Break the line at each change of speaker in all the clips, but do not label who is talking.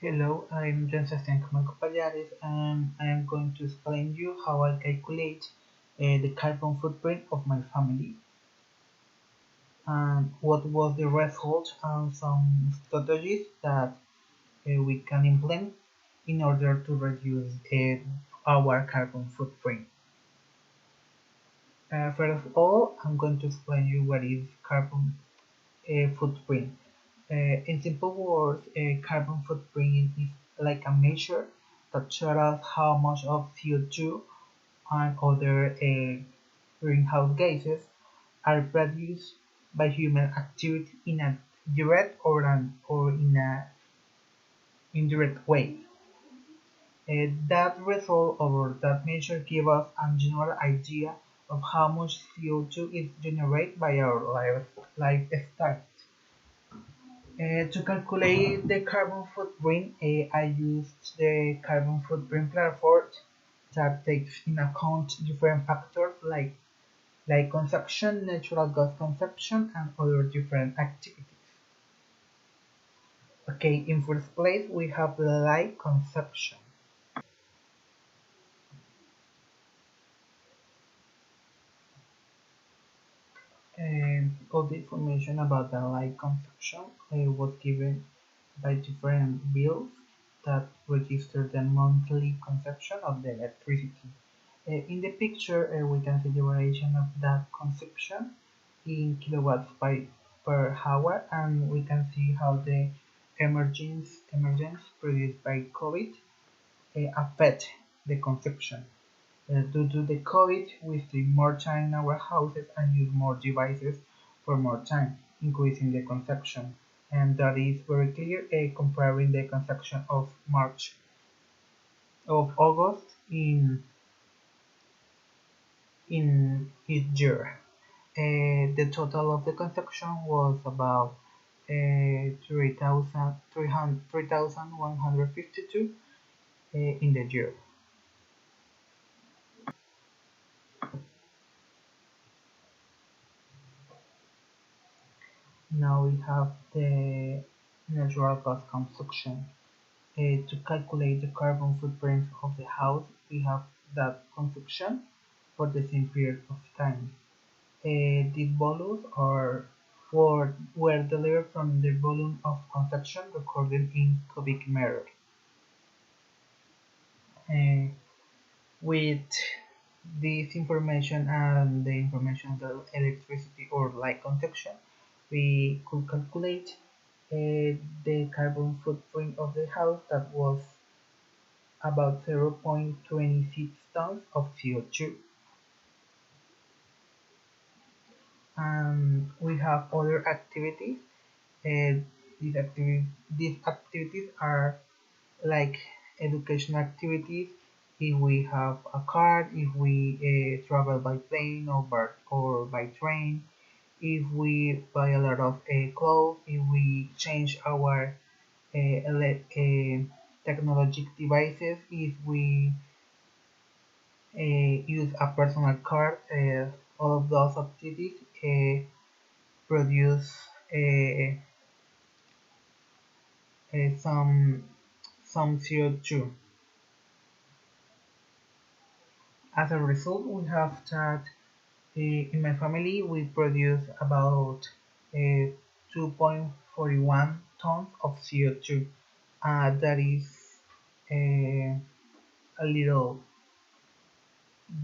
Hello, I'm John Sebastián Camargo Pallares and I am going to explain you how I calculate the carbon footprint of my family and what was the result and some strategies that we can implement in order to reduce our carbon footprint. First of all, I'm going to explain you what is carbon footprint. In simple words, a carbon footprint is like a measure that shows us how much of CO2 and other greenhouse gases are produced by human activity in a direct or in a indirect way. That result or that measure gives us a general idea of how much CO2 is generated by our lifestyle. To calculate the carbon footprint, I used the carbon footprint platform that takes in account different factors like consumption, natural gas consumption, and other different activities. Okay, in first place, we have light consumption. All the information about the light consumption was given by different bills that register the monthly consumption of the electricity. In the picture, we can see the variation of that consumption in kilowatts per hour, and we can see how the emergence produced by COVID affect the consumption. Due to the COVID, we stay more time in our houses and use more devices for more time, increasing the consumption. And that is very clear comparing the consumption of August in each year. The total of the consumption was about 3,152 in the year. Now we have the natural gas consumption. To calculate the carbon footprint of the house, we have that consumption for the same period of time. These volumes were delivered from the volume of consumption recorded in cubic meter. Uh, with this information and the information of the electricity or light consumption, we could calculate the carbon footprint of the house that was about 0.26 tons of CO2. And we have other activities. Uh, these activities are like educational activities. If we have a car, if we travel by plane or by train, if we buy a lot of clothes, if we change our technologic devices, if we use a personal card, all of those activities produce uh, some CO2. As a result, we have that in my family we produce about 2.41 tons of CO2. That is uh, a little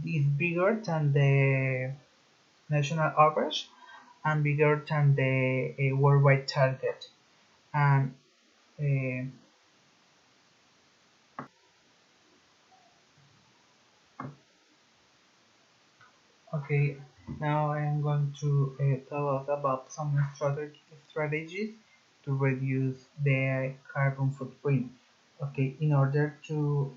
is bigger than the national average and bigger than the worldwide target. And uh, okay, now I'm going to tell us about some strategies to reduce the carbon footprint. Okay, in order to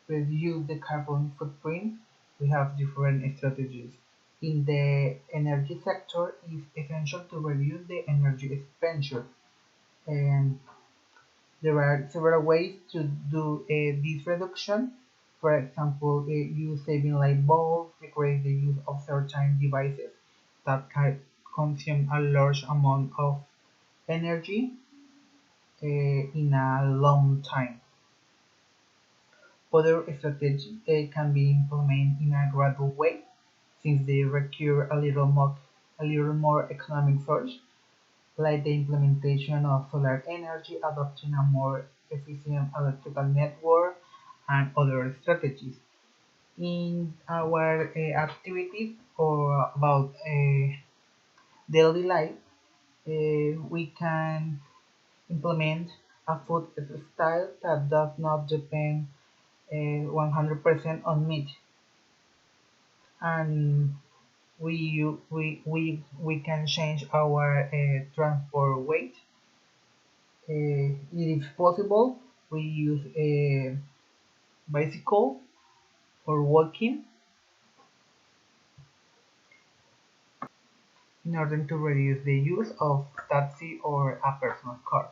reduce the carbon footprint, we have different strategies. In the energy sector, it's essential to reduce the energy expenditure. And there are several ways to do this reduction. For example, use saving light bulbs, decrease the use of certain devices that can consume a large amount of energy, in a long time. Other strategies can be implemented in a gradual way, since they require a little more economic source, like the implementation of solar energy, adopting a more efficient electrical network, and other strategies. In our activities or about daily life, we can implement a food style that does not depend 100% on meat, and we can change our transport weight. If possible, we use a bicycle or walking in order to reduce the use of taxi or a personal car.